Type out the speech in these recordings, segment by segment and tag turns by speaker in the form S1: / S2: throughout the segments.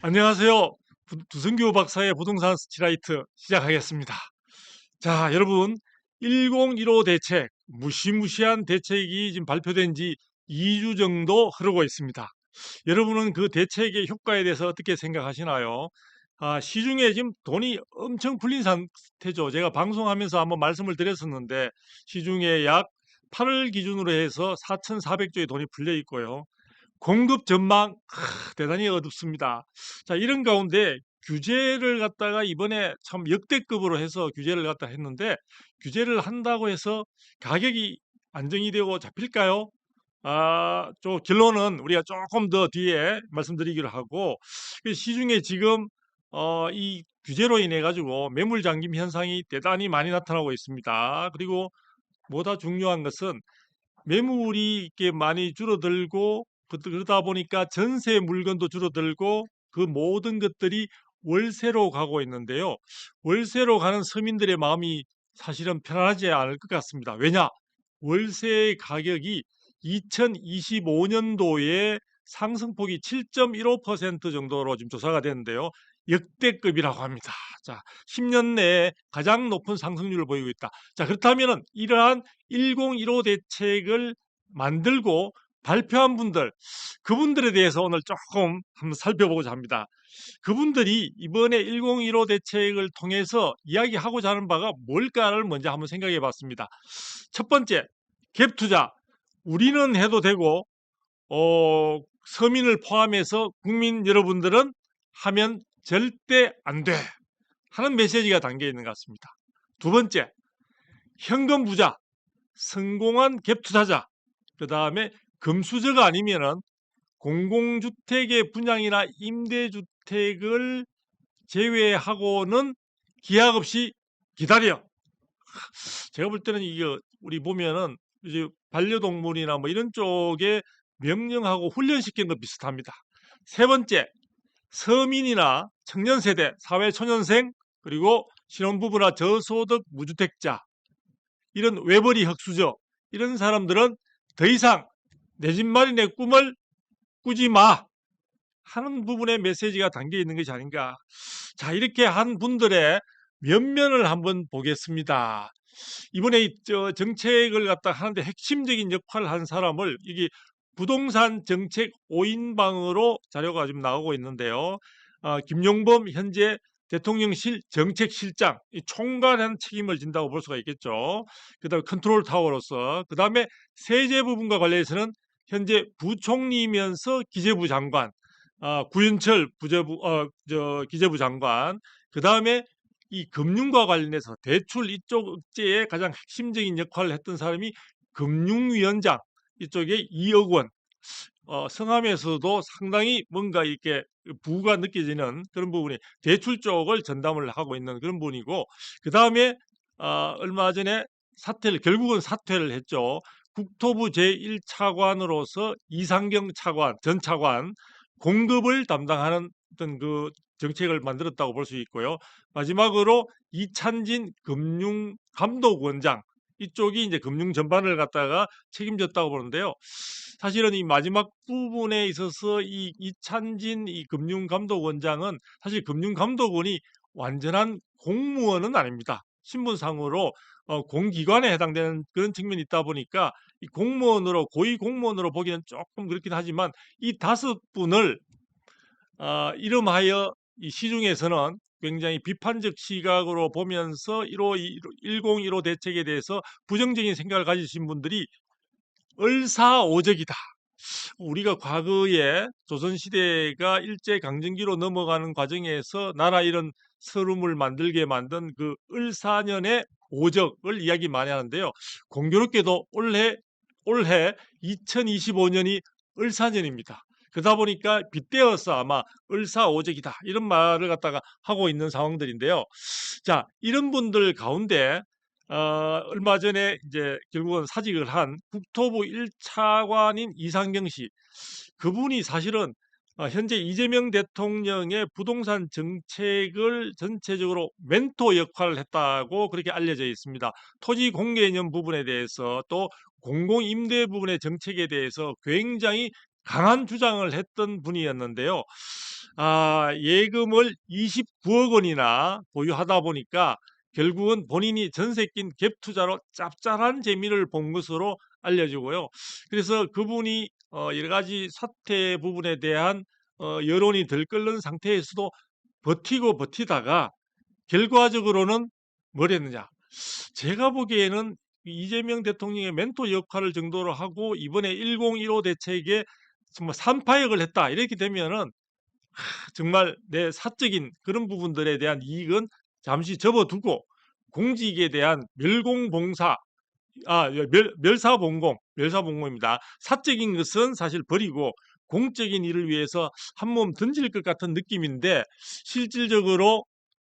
S1: 안녕하세요. 두성규 박사의 부동산 스치라이트 시작하겠습니다. 자, 여러분, 1015 대책, 무시무시한 대책이 지금 발표된 지 2주 정도 흐르고 있습니다. 여러분은 그 대책의 효과에 대해서 어떻게 생각하시나요? 시중에 지금 돈이 엄청 풀린 상태죠. 제가 방송하면서 한번 말씀을 드렸었는데, 시중에 약 8월 기준으로 해서 4,400조의 돈이 풀려 있고요. 공급 전망 대단히 어둡습니다. 자, 이런 가운데 규제를 갖다가 이번에 참 역대급으로 해서 규제를 갖다 했는데 규제를 한다고 해서 가격이 안정이 되고 잡힐까요? 저 결론은 우리가 조금 더 뒤에 말씀드리기로 하고 시중에 지금 이 규제로 인해 가지고 매물 잠김 현상이 대단히 많이 나타나고 있습니다. 그리고 보다 중요한 것은 매물이 이렇게 많이 줄어들고 그러다 보니까 전세 물건도 줄어들고 그 모든 것들이 월세로 가고 있는데요. 월세로 가는 서민들의 마음이 사실은 편안하지 않을 것 같습니다. 왜냐? 월세 가격이 2025년도에 상승폭이 7.15% 정도로 지금 조사가 됐는데요. 역대급이라고 합니다. 자, 10년 내에 가장 높은 상승률을 보이고 있다. 자, 그렇다면은 이러한 1015 대책을 만들고 발표한 분들, 그분들에 대해서 오늘 조금 한번 살펴보고자 합니다. 그분들이 이번에 1015 대책을 통해서 이야기하고자 하는 바가 뭘까를 먼저 한번 생각해 봤습니다. 첫 번째, 갭 투자. 우리는 해도 되고, 서민을 포함해서 국민 여러분들은 하면 절대 안 돼. 하는 메시지가 담겨 있는 것 같습니다. 두 번째, 현금 부자. 성공한 갭 투자자, 그 다음에 금수저가 아니면은 공공주택의 분양이나 임대주택을 제외하고는 기약 없이 기다려. 제가 볼 때는 이게 우리 보면은 이제 반려동물이나 뭐 이런 쪽에 명령하고 훈련시키는 것 비슷합니다. 세 번째, 서민이나 청년세대, 사회초년생, 그리고 신혼부부나 저소득 무주택자, 이런 외벌이 흑수저, 이런 사람들은 더 이상 내 집 마련의 꿈을 꾸지 마 하는 부분에 메시지가 담겨 있는 것이 아닌가. 자, 이렇게 한 분들의 면면을 한번 보겠습니다. 이번에 정책을 갖다 하는데 핵심적인 역할을 한 사람을 이게 부동산 정책 5인방으로 자료가 지금 나오고 있는데요. 김용범 현재 대통령실 정책실장, 총괄한 책임을 진다고 볼 수가 있겠죠. 그다음에 컨트롤 타워로서, 그다음에 세제 부분과 관련해서는 현재 부총리면서 기재부 장관, 구윤철 기재부 장관, 그다음에 이 금융과 관련해서 대출 이쪽 억제에 가장 핵심적인 역할을 했던 사람이 금융위원장, 이쪽에 2억 원, 성함에서도 상당히 뭔가 이렇게 부가 느껴지는 그런 부분이 대출 쪽을 전담을 하고 있는 그런 분이고, 그 다음에 얼마 전에 결국은 사퇴를 했죠. 국토부 제1차관으로서 이상경 차관, 전 차관, 공급을 담당하는 어떤 그 정책을 만들었다고 볼 수 있고요. 마지막으로 이찬진 금융감독원장, 이쪽이 이제 금융 전반을 갖다가 책임졌다고 보는데요. 사실은 이 마지막 부분에 있어서 이 이찬진 이 금융감독원장은 사실 금융감독원이 완전한 공무원은 아닙니다. 신분상으로 공기관에 해당되는 그런 측면이 있다 보니까 이 공무원으로 고위 공무원으로 보기는 조금 그렇긴 하지만 이 5분을 이름하여 이 시중에서는 굉장히 비판적 시각으로 보면서 1015 대책에 대해서 부정적인 생각을 가지신 분들이 을사오적이다. 우리가 과거에 조선시대가 일제강점기로 넘어가는 과정에서 나라 이런 서름을 만들게 만든 그 을사년의 오적을 이야기 많이 하는데요. 공교롭게도 올해 2025년이 을사년입니다. 그러다 보니까 빗대어서 아마 을사오적이다 이런 말을 갖다가 하고 있는 상황들인데요. 자, 이런 분들 가운데 얼마 전에 이제 결국은 사직을 한 국토부 1차관인 이상경 씨, 그분이 사실은 현재 이재명 대통령의 부동산 정책을 전체적으로 멘토 역할을 했다고 그렇게 알려져 있습니다. 토지 공개념 부분에 대해서 또 공공임대 부분의 정책에 대해서 굉장히 강한 주장을 했던 분이었는데요. 예금을 29억 원이나 보유하다 보니까 결국은 본인이 전세 낀 갭 투자로 짭짤한 재미를 본 것으로 알려지고요. 그래서 그분이 여러 가지 사태 부분에 대한 여론이 들끓는 상태에서도 버티고 버티다가 결과적으로는 뭘 했느냐. 제가 보기에는 이재명 대통령의 멘토 역할을 정도로 하고 이번에 1015 대책에 정말 삼파역을 했다. 이렇게 되면은 정말 내 사적인 그런 부분들에 대한 이익은 잠시 접어두고 공직에 대한 멸공봉사, 멸사봉공입니다. 사적인 것은 사실 버리고 공적인 일을 위해서 한 몸 던질 것 같은 느낌인데 실질적으로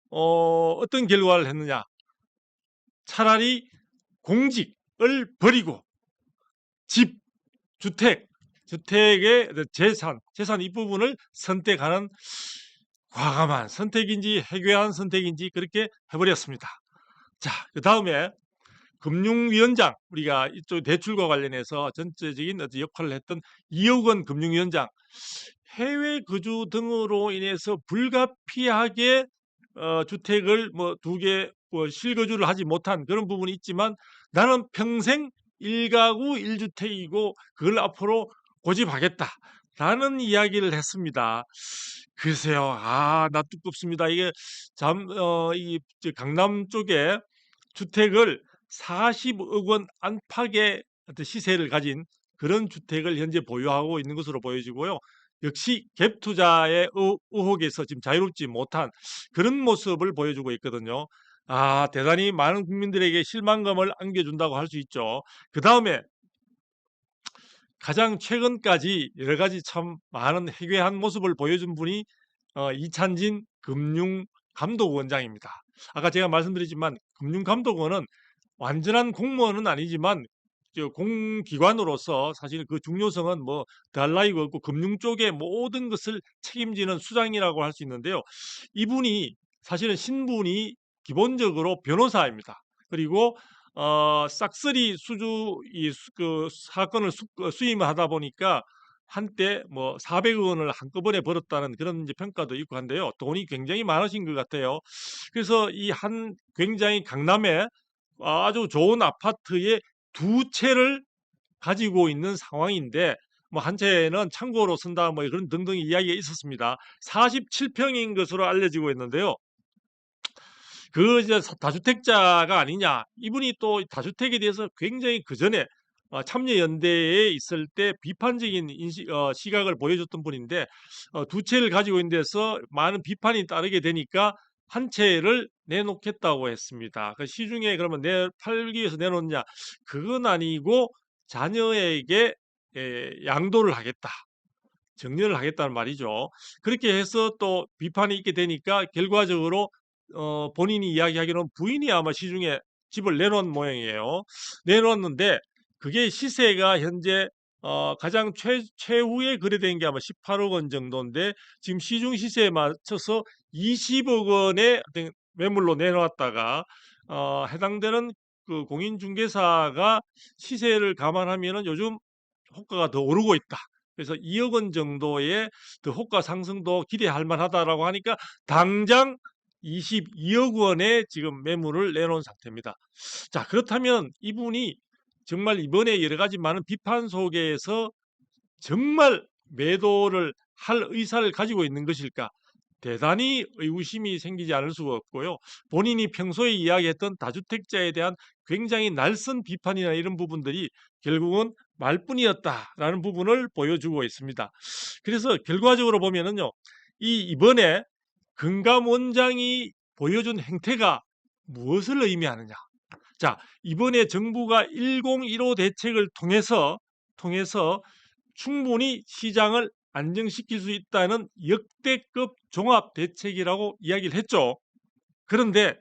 S1: 어떤 결과를 했느냐? 차라리 공직을 버리고 집, 주택의 재산 이 부분을 선택하는 과감한 선택인지 해괴한 선택인지 그렇게 해버렸습니다. 자, 그 다음에 금융위원장, 우리가 이쪽 대출과 관련해서 전체적인 어떤 역할을 했던 이억원 금융위원장, 해외 거주 등으로 인해서 불가피하게 주택을 뭐 두 개 실거주를 하지 못한 그런 부분이 있지만 나는 평생 1가구 1주택이고 그걸 앞으로 고집하겠다라는 이야기를 했습니다. 글쎄요, 나 두껍습니다. 이게 이 강남 쪽에 주택을 40억 원 안팎의 어떤 시세를 가진 그런 주택을 현재 보유하고 있는 것으로 보여지고요. 역시 갭 투자의 의혹에서 지금 자유롭지 못한 그런 모습을 보여주고 있거든요. 대단히 많은 국민들에게 실망감을 안겨준다고 할 수 있죠. 그 다음에 가장 최근까지 여러 가지 참 많은 해괴한 모습을 보여준 분이 이찬진 금융감독원장입니다. 아까 제가 말씀드리지만 금융감독원은 완전한 공무원은 아니지만 공기관으로서 사실 그 중요성은 뭐 더할 나위가 없고 금융 쪽의 모든 것을 책임지는 수장이라고 할 수 있는데요. 이분이 사실은 신분이 기본적으로 변호사입니다. 그리고 싹쓸이 그 사건을 수임하다 보니까 한때 뭐 400억 원을 한꺼번에 벌었다는 그런 이제 평가도 있고 한데요. 돈이 굉장히 많으신 것 같아요. 그래서 이 굉장히 강남에 아주 좋은 아파트의 두 채를 가지고 있는 상황인데 뭐 한 채는 창고로 쓴다 뭐 그런 등등 이야기가 있었습니다. 47평인 것으로 알려지고 있는데요. 그 이제 다주택자가 아니냐. 이분이 또 다주택에 대해서 굉장히 그전에 참여연대에 있을 때 비판적인 시각을 보여줬던 분인데 두 채를 가지고 있는 데서 많은 비판이 따르게 되니까 한 채를 내놓겠다고 했습니다. 그 시중에 그러면 팔기 위해서 내놓느냐? 그건 아니고 자녀에게 양도를 하겠다. 정리를 하겠다는 말이죠. 그렇게 해서 또 비판이 있게 되니까 결과적으로 본인이 이야기하기로는 부인이 아마 시중에 집을 내놓은 모양이에요. 내놓았는데 그게 시세가 현재 가장 최후에 거래된 게 아마 18억 원 정도인데 지금 시중 시세에 맞춰서 20억 원의 어떤 매물로 내놓았다가 해당되는 그 공인중개사가 시세를 감안하면은 요즘 호가가 더 오르고 있다. 그래서 2억 원 정도의 더 호가 상승도 기대할 만하다라고 하니까 당장 22억 원의 지금 매물을 내놓은 상태입니다. 자, 그렇다면 이분이 정말 이번에 여러 가지 많은 비판 속에서 정말 매도를 할 의사를 가지고 있는 것일까? 대단히 의구심이 생기지 않을 수가 없고요. 본인이 평소에 이야기했던 다주택자에 대한 굉장히 날선 비판이나 이런 부분들이 결국은 말뿐이었다라는 부분을 보여주고 있습니다. 그래서 결과적으로 보면은요, 이번에 금감 원장이 보여준 행태가 무엇을 의미하느냐? 자, 이번에 정부가 1015 대책을 통해서 충분히 시장을 안정시킬 수 있다는 역대급 종합 대책이라고 이야기를 했죠. 그런데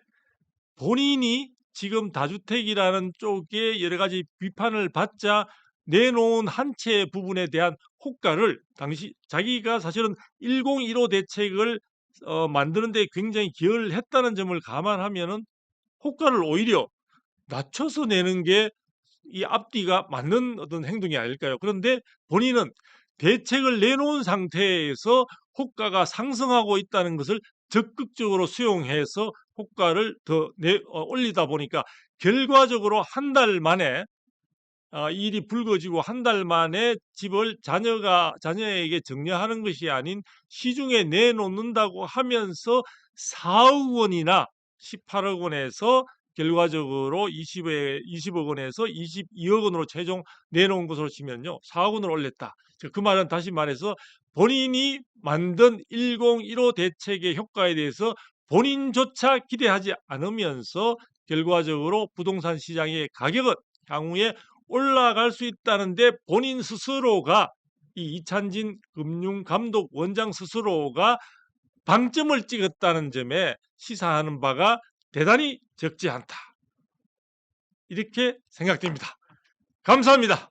S1: 본인이 지금 다주택이라는 쪽에 여러 가지 비판을 받자 내놓은 한 채 부분에 대한 호가를 당시 자기가 사실은 1015 대책을 만드는 데 굉장히 기여를 했다는 점을 감안하면은 호가를 오히려 낮춰서 내는 게 이 앞뒤가 맞는 어떤 행동이 아닐까요? 그런데 본인은 대책을 내놓은 상태에서 호가가 상승하고 있다는 것을 적극적으로 수용해서 호가를 더 올리다 보니까 결과적으로 한 달 만에 일이 불거지고 한 달 만에 집을 자녀에게 정려하는 것이 아닌 시중에 내놓는다고 하면서 4억 원이나 18억 원에서 결과적으로 20억 원에서 22억 원으로 최종 내놓은 것으로 치면요. 4억 원을 올렸다. 그 말은 다시 말해서 본인이 만든 1015 대책의 효과에 대해서 본인조차 기대하지 않으면서 결과적으로 부동산 시장의 가격은 향후에 올라갈 수 있다는데 본인 스스로가 이 이찬진 금융감독원장 스스로가 방점을 찍었다는 점에 시사하는 바가 대단히 적지 않다. 이렇게 생각됩니다. 감사합니다.